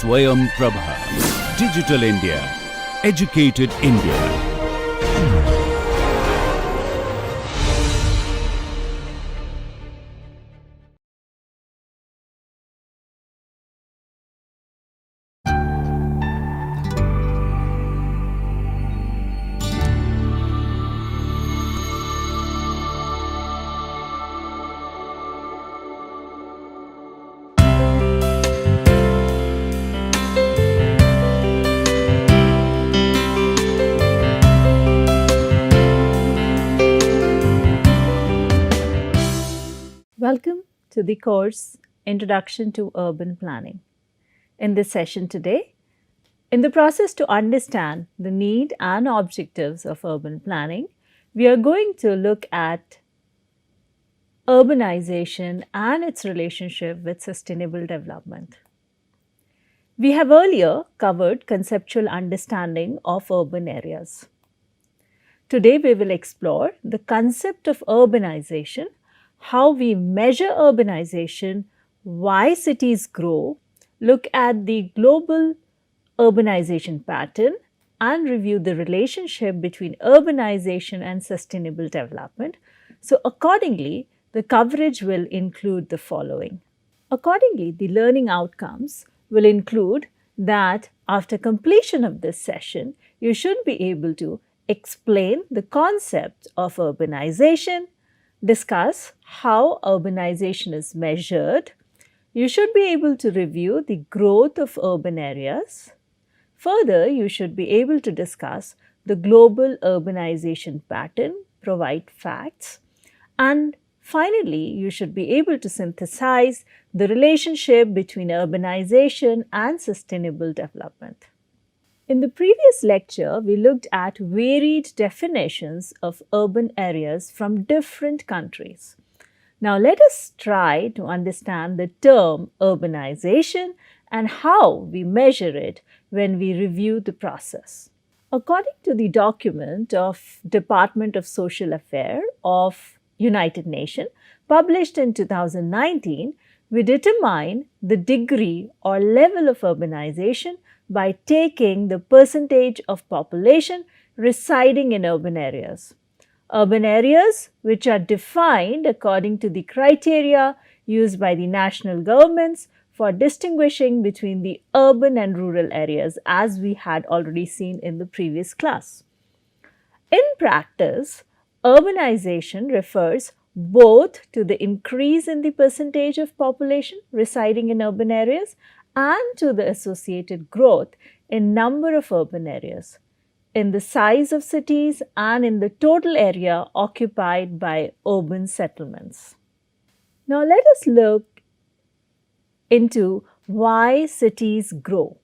SwayamPrabha. Digital India. Educated India. Welcome to the course Introduction to Urban Planning. In this session today, in the process to understand the need and objectives of urban planning, we are going to look at urbanization and its relationship with sustainable development. We have earlier covered conceptual understanding of urban areas. Today, we will explore the concept of urbanization, how we measure urbanization, why cities grow, look at the global urbanization pattern, and review the relationship between urbanization and sustainable development. So, accordingly, the coverage will include the following. Accordingly, the learning outcomes will include that after completion of this session, you should be able to explain the concept of urbanization, discuss how urbanization is measured. You should be able to review the growth of urban areas. Further, you should be able to discuss the global urbanization pattern, provide facts, and finally, you should be able to synthesize the relationship between urbanization and sustainable development. In the previous lecture, we looked at varied definitions of urban areas from different countries. Now, let us try to understand the term urbanization and how we measure it when we review the process. According to the document of Department of Social Affairs of United Nations, published in 2019, we determine the degree or level of urbanization by taking the percentage of population residing in urban areas. Urban areas which are defined according to the criteria used by the national governments for distinguishing between the urban and rural areas, as we had already seen in the previous class. In practice, urbanization refers both to the increase in the percentage of population residing in urban areas and to the associated growth in number of urban areas, in the size of cities and in the total area occupied by urban settlements. Now let us look into why cities grow.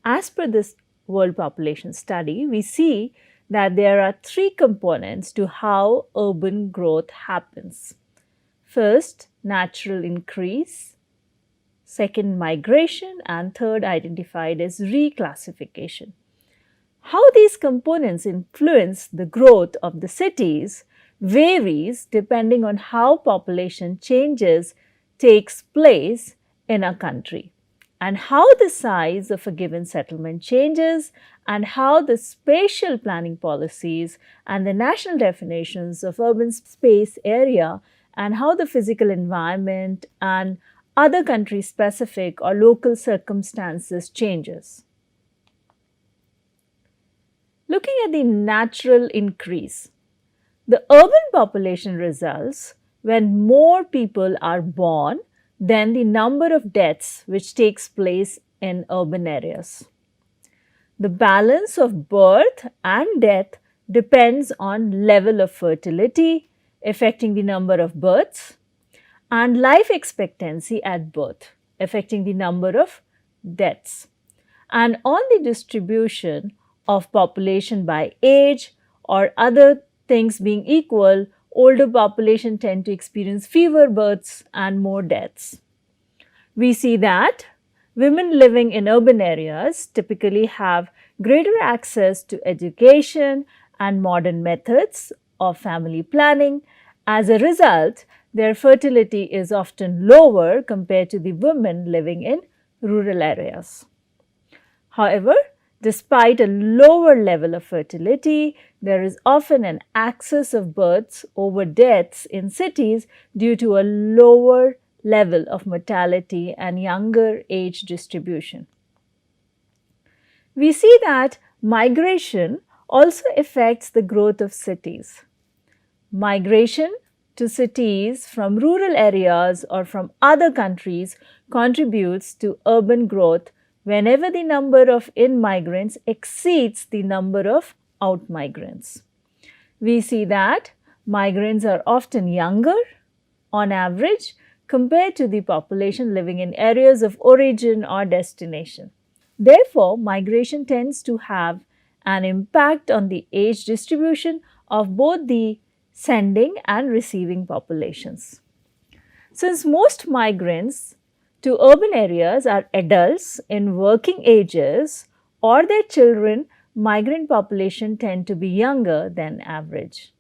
As per this World Population Study, we see that there are three components to how urban growth happens. First, natural increase. Second, migration, and third, identified as reclassification. How these components influence the growth of the cities varies depending on how population changes takes place in a country, and how the size of a given settlement changes, and how the spatial planning policies and the national definitions of urban space area, and how the physical environment and other country-specific or local circumstances changes. Looking at the natural increase, the urban population results when more people are born than the number of deaths which takes place in urban areas. The balance of birth and death depends on level of fertility, affecting the number of births, and life expectancy at birth, affecting the number of deaths, and on the distribution of population by age or other things being equal, older population tend to experience fewer births and more deaths. We see that women living in urban areas typically have greater access to education and modern methods of family planning. As a result, their fertility is often lower compared to the women living in rural areas. However, despite a lower level of fertility, there is often an excess of births over deaths in cities due to a lower level of mortality and younger age distribution. We see that migration also affects the growth of cities. Migration to cities from rural areas or from other countries contributes to urban growth whenever the number of in-migrants exceeds the number of out-migrants. We see that migrants are often younger, on average, compared to the population living in areas of origin or destination. Therefore, migration tends to have an impact on the age distribution of both the sending and receiving populations. Since most migrants to urban areas are adults in working ages or their children, migrant population tend to be younger than average.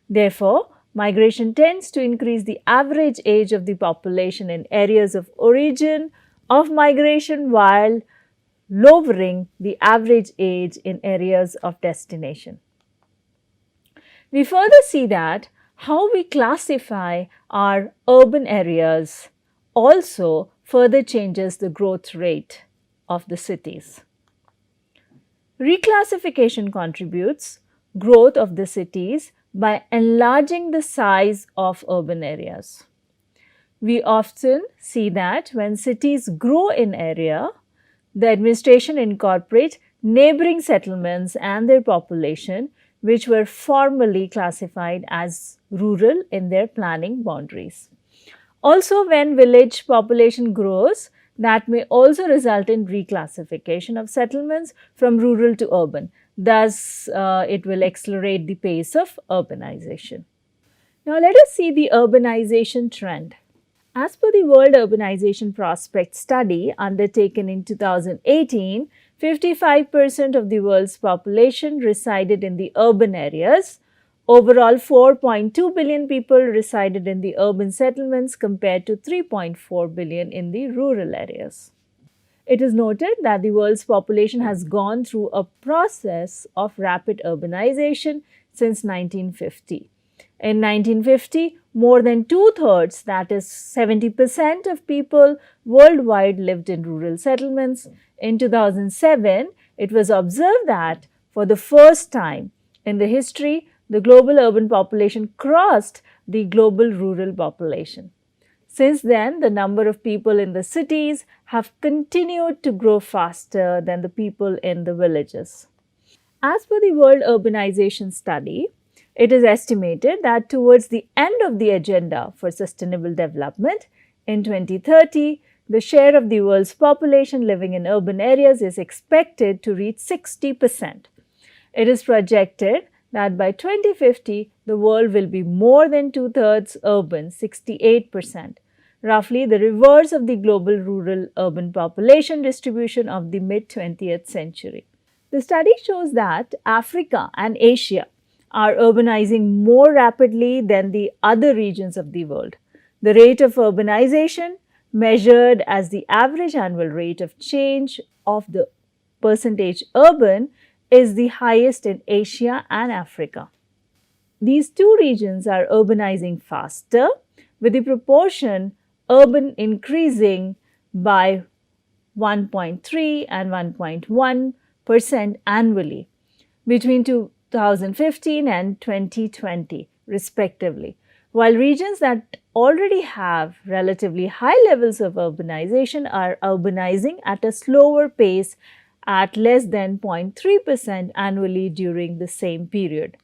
Therefore, migration tends to increase the average age of the population in areas of origin of migration while lowering the average age in areas of destination. We further see that how we classify our urban areas also further changes the growth rate of the cities. Reclassification contributes growth of the cities by enlarging the size of urban areas. We often see that when cities grow in area, the administration incorporates neighboring settlements and their population, which were formerly classified as rural in their planning boundaries. Also, when village population grows, that may also result in reclassification of settlements from rural to urban. Thus, it will accelerate the pace of urbanization. Now, let us see the urbanization trend. As per the World Urbanization Prospect study undertaken in 2018, 55% of the world's population resided in the urban areas. Overall, 4.2 billion people resided in the urban settlements compared to 3.4 billion in the rural areas. It is noted that the world's population has gone through a process of rapid urbanization since 1950. In 1950, more than two-thirds, that is 70% of people worldwide lived in rural settlements. In 2007, it was observed that for the first time in the history, the global urban population crossed the global rural population. Since then, the number of people in the cities have continued to grow faster than the people in the villages. As per the World Urbanization Study, it is estimated that towards the end of the Agenda for Sustainable Development, in 2030, the share of the world's population living in urban areas is expected to reach 60%. It is projected that by 2050, the world will be more than two-thirds urban, 68%, roughly the reverse of the global rural-urban population distribution of the mid-20th century. The study shows that Africa and Asia are urbanizing more rapidly than the other regions of the world. The rate of urbanization, measured as the average annual rate of change of the percentage urban, is the highest in Asia and Africa. These two regions are urbanizing faster, with the proportion urban increasing by 1.3 and 1.1% annually between 2015 and 2020, respectively, while regions that already have relatively high levels of urbanization are urbanizing at a slower pace at less than 0.3% annually during the same period.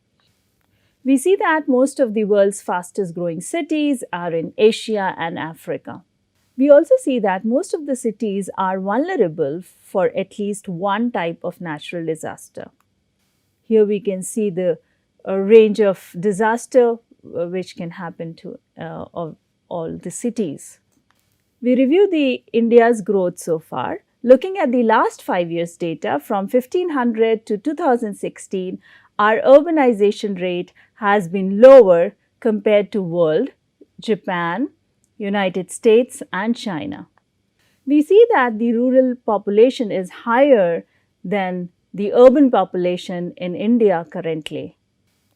We see that most of the world's fastest growing cities are in Asia and Africa. We also see that most of the cities are vulnerable for at least one type of natural disaster. Here we can see the range of disaster which can happen to all the cities. We review the India's growth so far. Looking at the last 5 years data from 1500 to 2016, our urbanization rate has been lower compared to world, Japan, United States and China. We see that the rural population is higher than the urban population in India currently.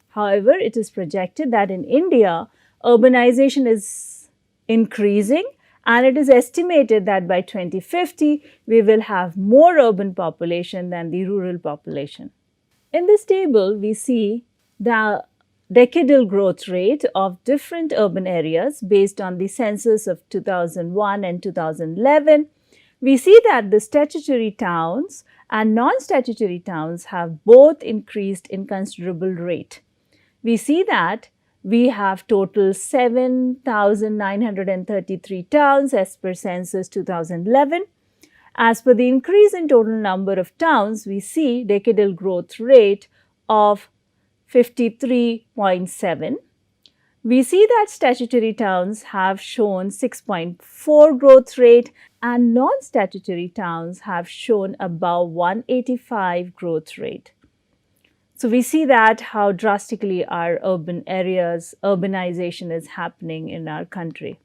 However, it is projected that in India, urbanization is increasing, and it is estimated that by 2050, we will have more urban population than the rural population. In this table, we see the decadal growth rate of different urban areas based on the census of 2001 and 2011. We see that the statutory towns and non-statutory towns have both increased in considerable rate. We see that we have total 7,933 towns as per census 2011. As per the increase in total number of towns, we see decadal growth rate of 53.7. We see that statutory towns have shown 6.4 growth rate and non-statutory towns have shown above 185 growth rate. So we see that how drastically our urban areas, urbanization is happening in our country.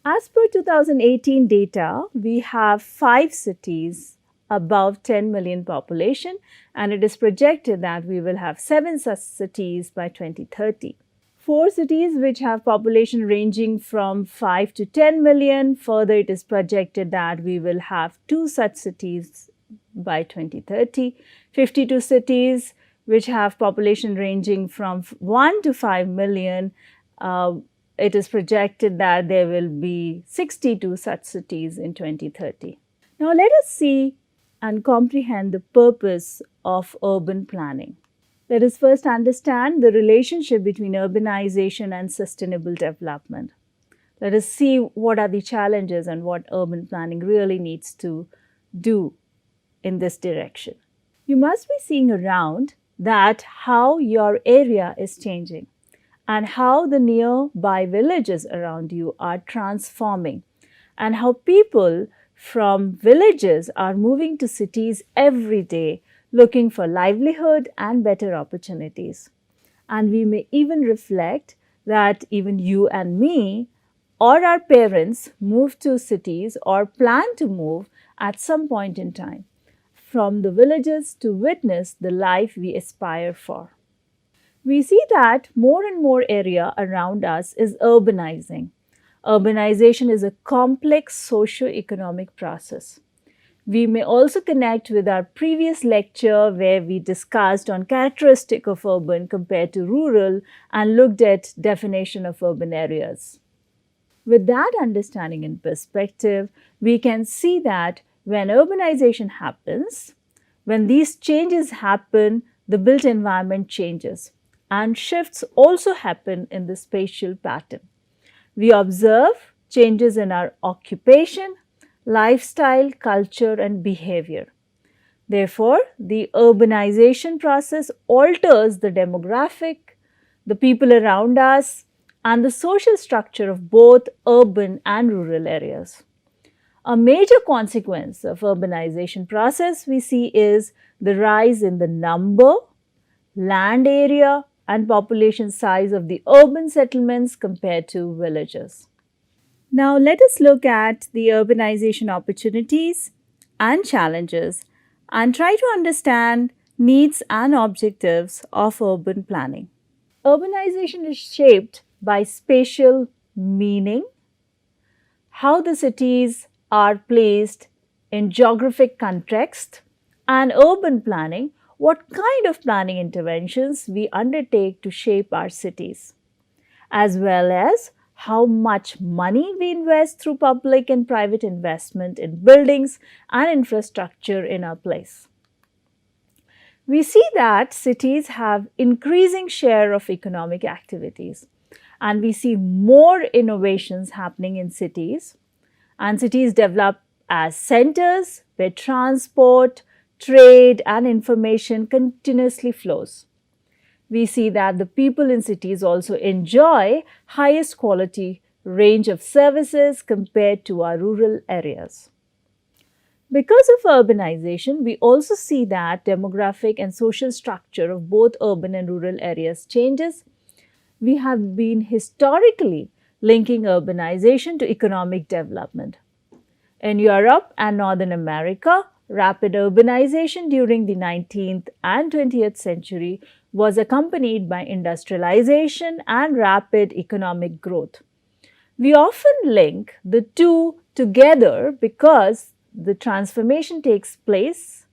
As per 2018 data, we have 5 cities above 10 million population, and it is projected that we will have 7 such cities by 2030. 4 cities which have population ranging from 5 to 10 million. Further, it is projected that we will have 2 such cities by 2030. 52 cities which have population ranging from 1 to 5 million. It is projected that there will be 62 such cities in 2030. Now, let us see and comprehend the purpose of urban planning. Let us first understand the relationship between urbanization and sustainable development. Let us see what are the challenges and what urban planning really needs to do in this direction. You must be seeing around that how your area is changing and how the nearby villages around you are transforming and how people from villages are moving to cities every day looking for livelihood and better opportunities. And we may even reflect that even you and me or our parents move to cities or plan to move at some point in time from the villages to witness the life we aspire for. We see that more and more area around us is urbanizing. Urbanization is a complex socio-economic process. We may also connect with our previous lecture where we discussed on characteristic of urban compared to rural and looked at definition of urban areas. With that understanding in perspective, we can see that when urbanization happens, when these changes happen, the built environment changes and shifts also happen in the spatial pattern. We observe changes in our occupation, lifestyle, culture, and behavior. Therefore, the urbanization process alters the demographic, the people around us, and the social structure of both urban and rural areas. A major consequence of urbanization process we see is the rise in the number, land area, and population size of the urban settlements compared to villages. Now, let us look at the urbanization opportunities and challenges and try to understand needs and objectives of urban planning. Urbanization is shaped by spatial meaning, how the cities are placed in geographic context, and urban planning, what kind of planning interventions we undertake to shape our cities, as well as how much money we invest through public and private investment in buildings and infrastructure in our place. We see that cities have increasing share of economic activities, and we see more innovations happening in cities, and cities develop as centers where transport, trade, and information continuously flows. We see that the people in cities also enjoy highest quality range of services compared to our rural areas. Because of urbanization, we also see that demographic and social structure of both urban and rural areas changes. We have been historically linking urbanization to economic development. In Europe and Northern America, rapid urbanization during the 19th and 20th century was accompanied by industrialization and rapid economic growth. We often link the two together because the transformation takes place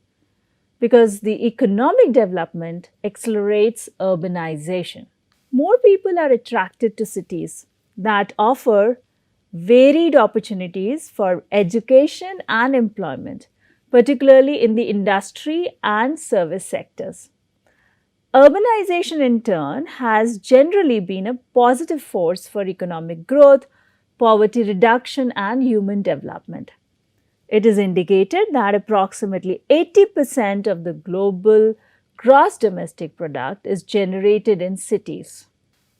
because the economic development accelerates urbanization. More people are attracted to cities that offer varied opportunities for education and employment, particularly in the industry and service sectors. Urbanization, in turn, has generally been a positive force for economic growth, poverty reduction, and human development. It is indicated that approximately 80% of the global gross domestic product is generated in cities.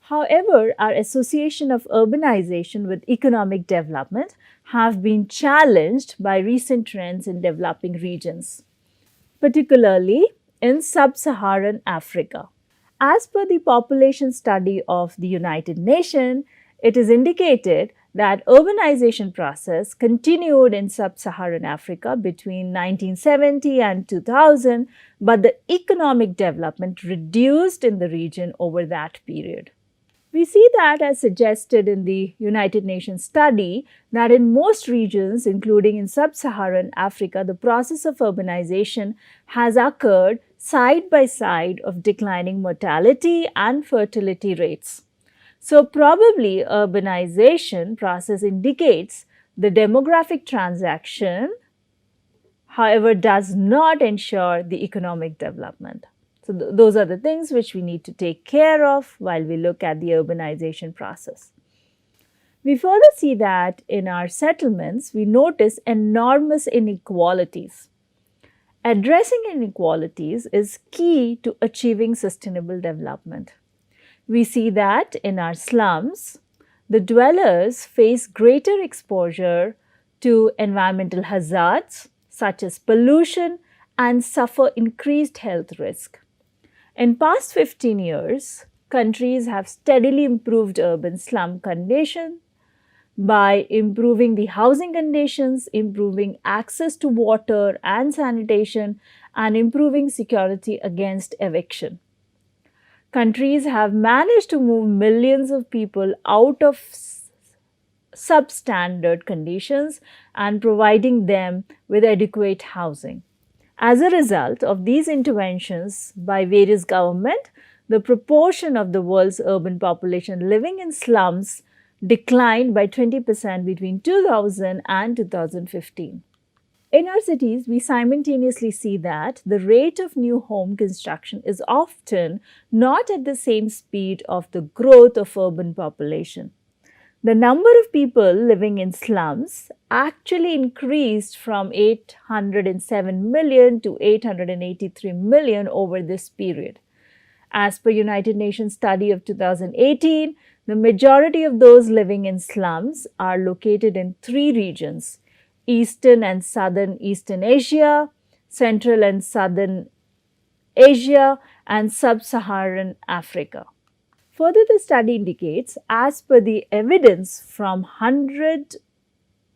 However, our association of urbanization with economic development have been challenged by recent trends in developing regions, particularly in sub-Saharan Africa. As per the population study of the United Nations, it is indicated that urbanization process continued in sub-Saharan Africa between 1970 and 2000, but the economic development reduced in the region over that period. We see that as suggested in the United Nations study that in most regions, including in sub-Saharan Africa, the process of urbanization has occurred side by side of declining mortality and fertility rates. So probably urbanization process indicates the demographic transaction, however, does not ensure the economic development. So those are the things which we need to take care of while we look at the urbanization process. We further see that in our settlements, we notice enormous inequalities. Addressing inequalities is key to achieving sustainable development. We see that in our slums, the dwellers face greater exposure to environmental hazards such as pollution and suffer increased health risk. In past 15 years, countries have steadily improved urban slum conditions by improving the housing conditions, improving access to water and sanitation, and improving security against eviction. Countries have managed to move millions of people out of substandard conditions and providing them with adequate housing. As a result of these interventions by various governments, the proportion of the world's urban population living in slums declined by 20% between 2000 and 2015. In our cities, we simultaneously see that the rate of new home construction is often not at the same speed of the growth of urban population. The number of people living in slums actually increased from 807 million to 883 million over this period. As per United Nations study of 2018, the majority of those living in slums are located in three regions: Eastern and Southern Eastern Asia, Central and Southern Asia, and Sub-Saharan Africa. Further, the study indicates, as per the evidence from hundreds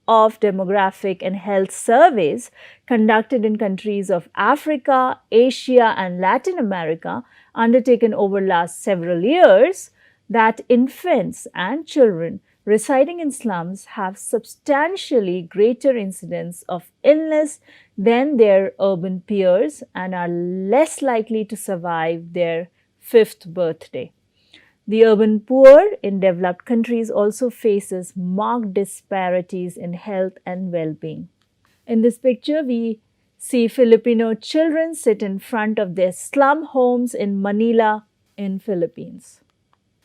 of demographic and health surveys conducted in countries of Africa, Asia, and Latin America, undertaken over last several years, that infants and children residing in slums have substantially greater incidence of illness than their urban peers and are less likely to survive their fifth birthday. The urban poor in developed countries also faces marked disparities in health and well-being. In this picture, we see Filipino children sit in front of their slum homes in Manila in Philippines.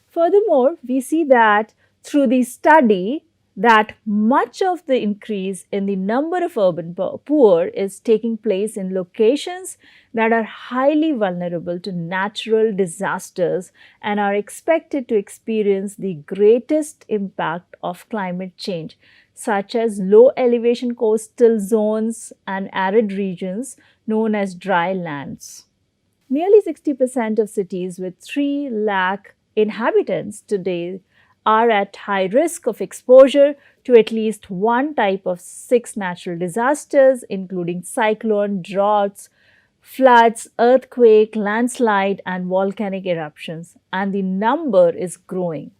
Furthermore, we see that through the study that much of the increase in the number of urban poor is taking place in locations that are highly vulnerable to natural disasters and are expected to experience the greatest impact of climate change, such as low elevation coastal zones and arid regions known as dry lands. Nearly 60% of cities with 3 lakh inhabitants today are at high risk of exposure to at least one type of 6 natural disasters, including cyclone, droughts, floods, earthquake, landslide, and volcanic eruptions, and the number is growing.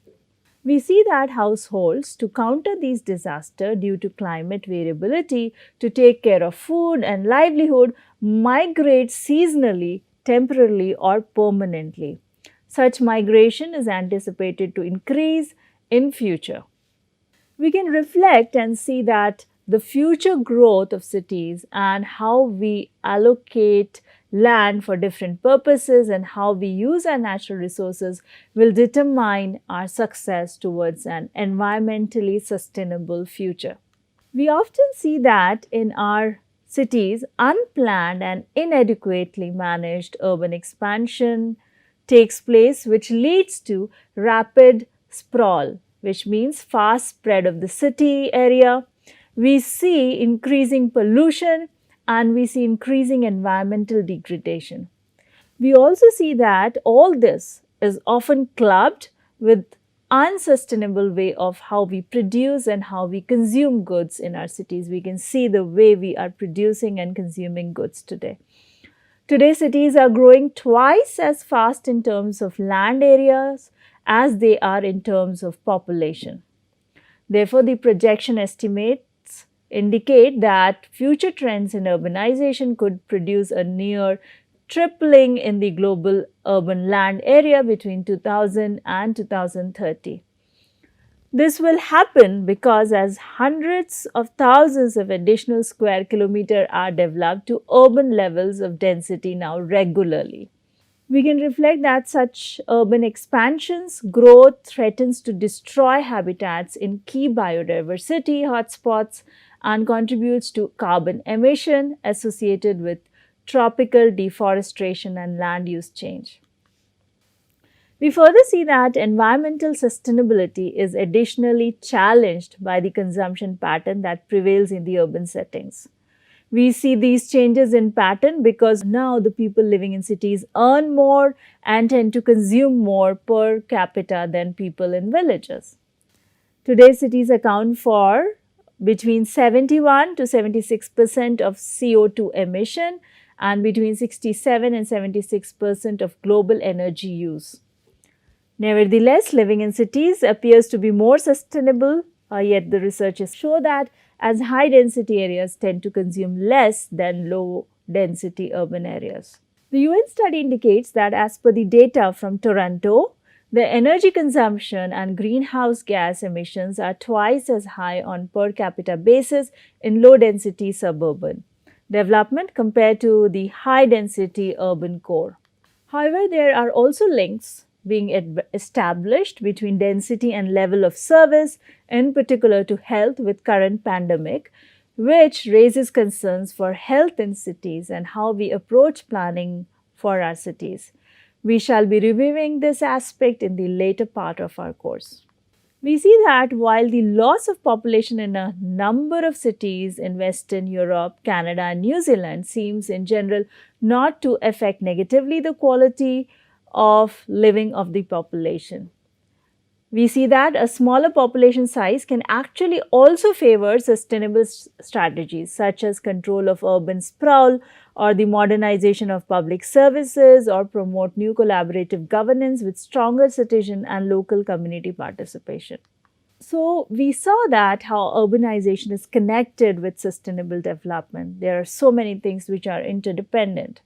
We see that households, to counter these disasters due to climate variability, to take care of food and livelihood, migrate seasonally, temporarily, or permanently. Such migration is anticipated to increase in future. We can reflect and see that the future growth of cities and how we allocate land for different purposes and how we use our natural resources will determine our success towards an environmentally sustainable future. We often see that in our cities, unplanned and inadequately managed urban expansion takes place, which leads to rapid sprawl, which means fast spread of the city area. We see increasing pollution and we see increasing environmental degradation. We also see that all this is often clubbed with unsustainable way of how we produce and how we consume goods in our cities. We can see the way we are producing and consuming goods today. Today, cities are growing twice as fast in terms of land areas as they are in terms of population. Therefore, the projection estimates indicate that future trends in urbanization could produce a near tripling in the global urban land area between 2000 and 2030. This will happen because as hundreds of thousands of additional square kilometers are developed to urban levels of density now regularly. We can reflect that such urban expansions growth threatens to destroy habitats in key biodiversity hotspots and contributes to carbon emission associated with tropical deforestation and land use change. We further see that environmental sustainability is additionally challenged by the consumption pattern that prevails in the urban settings. We see these changes in pattern because now the people living in cities earn more and tend to consume more per capita than people in villages. Today, cities account for between 71 to 76% of CO2 emission and between 67 and 76% of global energy use. Nevertheless, living in cities appears to be more sustainable, yet the researchers show that as high density areas tend to consume less than low density urban areas. The UN study indicates that as per the data from Toronto, the energy consumption and greenhouse gas emissions are twice as high on per capita basis in low density suburban development compared to the high density urban core. However, there are also links being established between density and level of service, in particular to health with current pandemic, which raises concerns for health in cities and how we approach planning for our cities. We shall be reviewing this aspect in the later part of our course. We see that while the loss of population in a number of cities in Western Europe, Canada, and New Zealand seems in general not to affect negatively the quality of living of the population. We see that a smaller population size can actually also favor sustainable strategies such as control of urban sprawl or the modernization of public services or promote new collaborative governance with stronger citizen and local community participation. So, we saw that how urbanization is connected with sustainable development. There are so many things which are interdependent.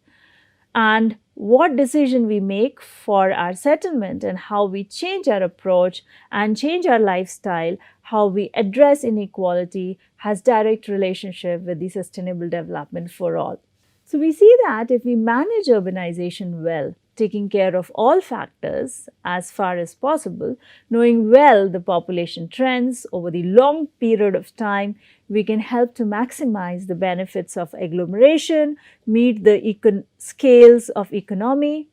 And what decision we make for our settlement and how we change our approach and change our lifestyle, how we address inequality has direct relationship with the sustainable development for all. So we see that if we manage urbanization well, taking care of all factors as far as possible, knowing well the population trends over the long period of time, we can help to maximize the benefits of agglomeration, meet the scales of economy,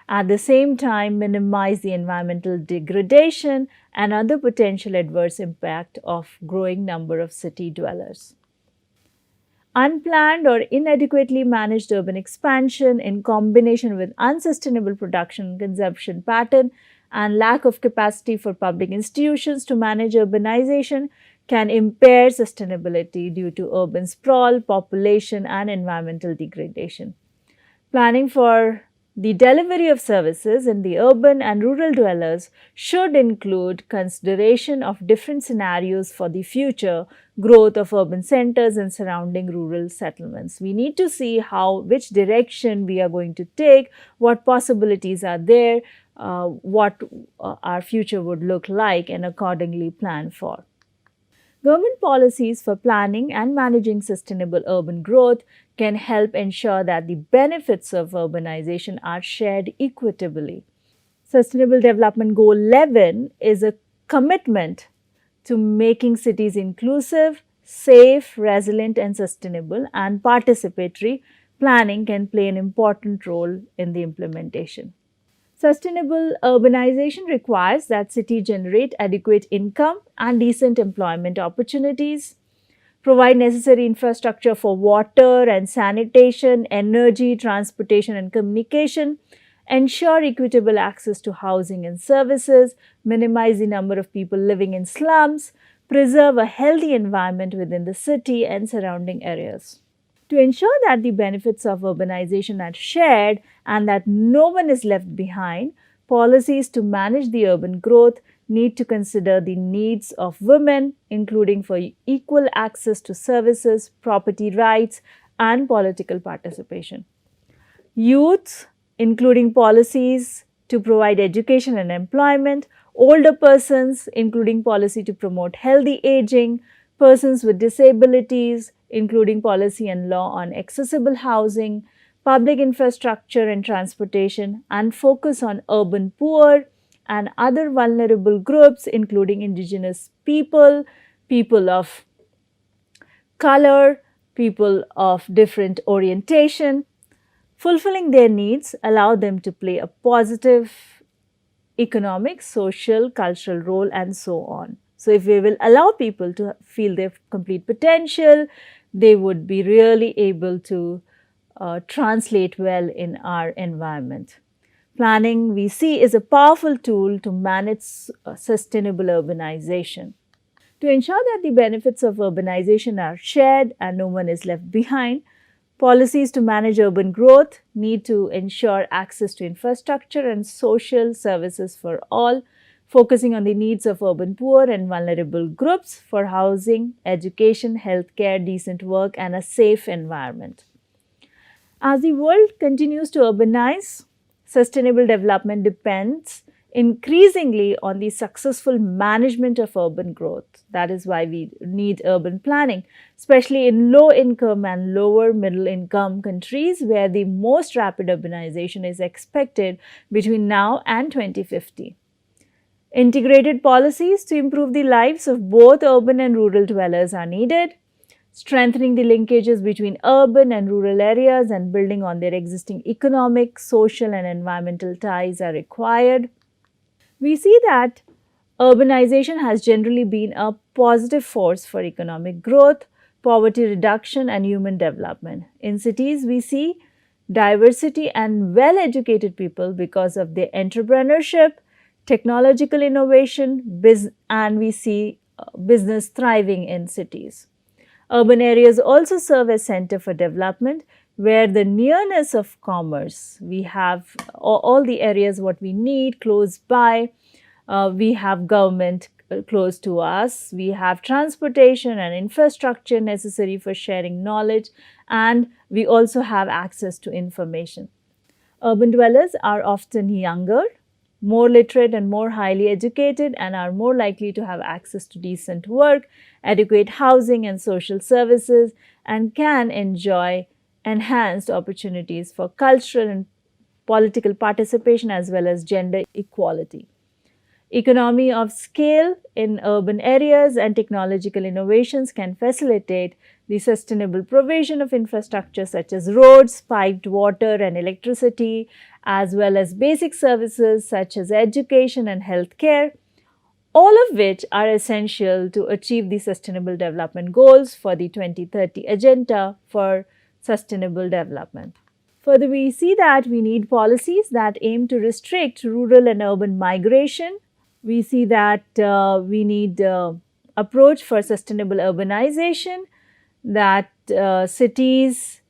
at the same time minimize the environmental degradation and other potential adverse impact of growing number of city dwellers. Unplanned or inadequately managed urban expansion in combination with unsustainable production and consumption pattern and lack of capacity for public institutions to manage urbanization can impair sustainability due to urban sprawl, population, and environmental degradation. Planning for the delivery of services in the urban and rural dwellers should include consideration of different scenarios for the future growth of urban centers and surrounding rural settlements. We need to see which direction we are going to take, what possibilities are there, what our future would look like, and accordingly plan for. Government policies for planning and managing sustainable urban growth can help ensure that the benefits of urbanization are shared equitably. Sustainable Development Goal 11 is a commitment to making cities inclusive, safe, resilient, and sustainable, and participatory planning can play an important role in the implementation. Sustainable urbanization requires that cities generate adequate income and decent employment opportunities, provide necessary infrastructure for water and sanitation, energy, transportation, and communication, ensure equitable access to housing and services, minimize the number of people living in slums, preserve a healthy environment within the city and surrounding areas. To ensure that the benefits of urbanization are shared and that no one is left behind, policies to manage the urban growth need to consider the needs of women, including for equal access to services, property rights, and political participation. Youth, including policies to provide education and employment, older persons, including policy to promote healthy aging, persons with disabilities, including policy and law on accessible housing, public infrastructure and transportation, and focus on urban poor and other vulnerable groups, including indigenous people, people of color, people of different orientation. Fulfilling their needs allow them to play a positive economic, social, cultural role, and so on. So, if we will allow people to feel their complete potential, they would be really able to translate well in our environment. Planning, we see, is a powerful tool to manage sustainable urbanization. To ensure that the benefits of urbanization are shared and no one is left behind, policies to manage urban growth need to ensure access to infrastructure and social services for all, focusing on the needs of urban poor and vulnerable groups for housing, education, healthcare, decent work, and a safe environment. As the world continues to urbanize, sustainable development depends increasingly on the successful management of urban growth. That is why we need urban planning, especially in low income and lower middle income countries where the most rapid urbanization is expected between now and 2050. Integrated policies to improve the lives of both urban and rural dwellers are needed. Strengthening the linkages between urban and rural areas and building on their existing economic, social, and environmental ties are required. We see that urbanization has generally been a positive force for economic growth, poverty reduction, and human development. In cities, we see diversity and well-educated people because of their entrepreneurship, technological innovation, and we see business thriving in cities. Urban areas also serve as center for development where the nearness of commerce, we have all the areas what we need close by, we have government close to us, we have transportation and infrastructure necessary for sharing knowledge, and we also have access to information. Urban dwellers are often younger, more literate and more highly educated, and are more likely to have access to decent work, adequate housing and social services, and can enjoy enhanced opportunities for cultural and political participation as well as gender equality. Economy of scale in urban areas and technological innovations can facilitate the sustainable provision of infrastructure such as roads, piped water and electricity, as well as basic services such as education and healthcare, all of which are essential to achieve the Sustainable Development Goals for the 2030 Agenda for Sustainable Development. Further, we see that we need policies that aim to restrict rural and urban migration. We see that we need approach for sustainable urbanization, that cities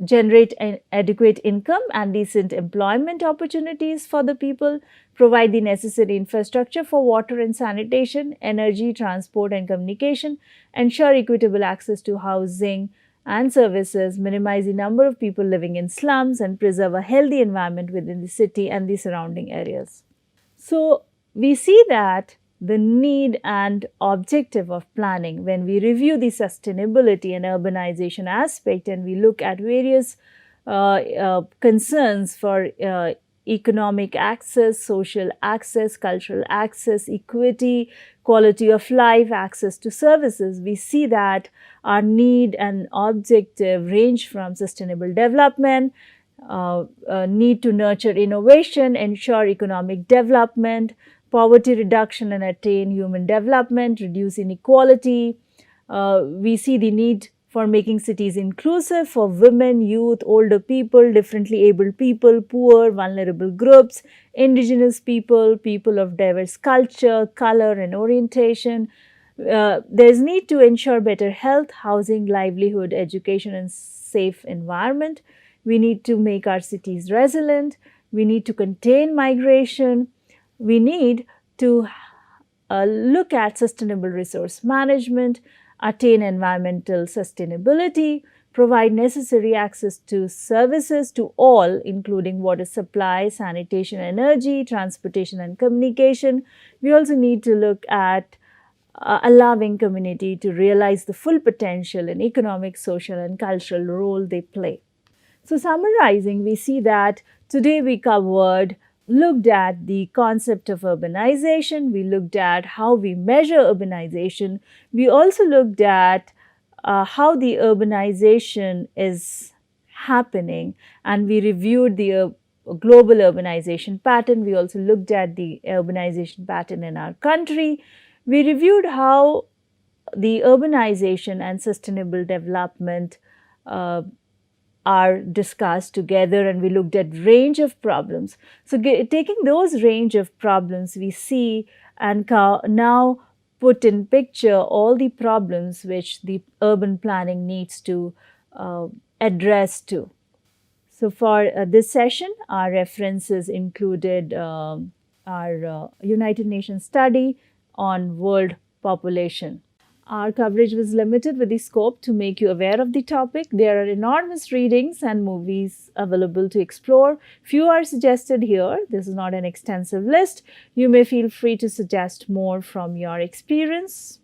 generate an adequate income and decent employment opportunities for the people, provide the necessary infrastructure for water and sanitation, energy, transport and communication, ensure equitable access to housing and services, minimize the number of people living in slums, and preserve a healthy environment within the city and the surrounding areas. So, we see that the need and objective of planning, when we review the sustainability and urbanization aspect and we look at various concerns for economic access, social access, cultural access, equity, quality of life, access to services, we see that our need and objective range from sustainable development, need to nurture innovation, ensure economic development, poverty reduction and attain human development, reduce inequality. We see the need for making cities inclusive for women, youth, older people, differently abled people, poor, vulnerable groups, indigenous people, people of diverse culture, color and orientation. There is need to ensure better health, housing, livelihood, education and safe environment. We need to make our cities resilient. We need to contain migration. We need to look at sustainable resource management, attain environmental sustainability, provide necessary access to services to all, including water supply, sanitation, energy, transportation and communication. We also need to look at allowing community to realize the full potential in economic, social and cultural role they play. So summarizing, we see that today we looked at the concept of urbanization, we looked at how we measure urbanization, we also looked at how the urbanization is happening, and we reviewed the global urbanization pattern. We also looked at the urbanization pattern in our country. We reviewed how the urbanization and sustainable development are discussed together, and we looked at range of problems. So taking those range of problems, we see and now put in picture all the problems which the urban planning needs to address to. So for this session, our references included our United Nations study on world population. Our coverage was limited with the scope to make you aware of the topic. There are enormous readings and movies available to explore. Few are suggested here. This is not an extensive list. You may feel free to suggest more from your experience.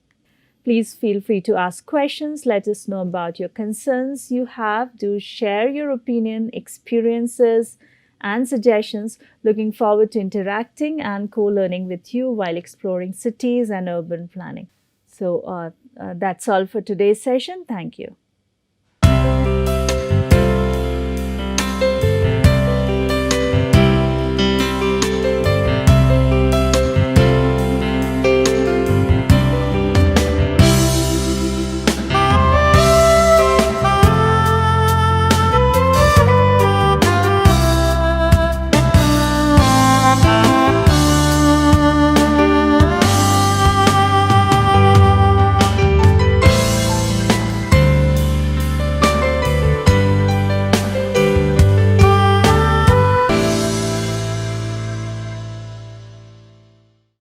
Please feel free to ask questions. Let us know about your concerns you have. Do share your opinion, experiences, and suggestions. Looking forward to interacting and co-learning with you while exploring cities and urban planning. So that's all for today's session. Thank you.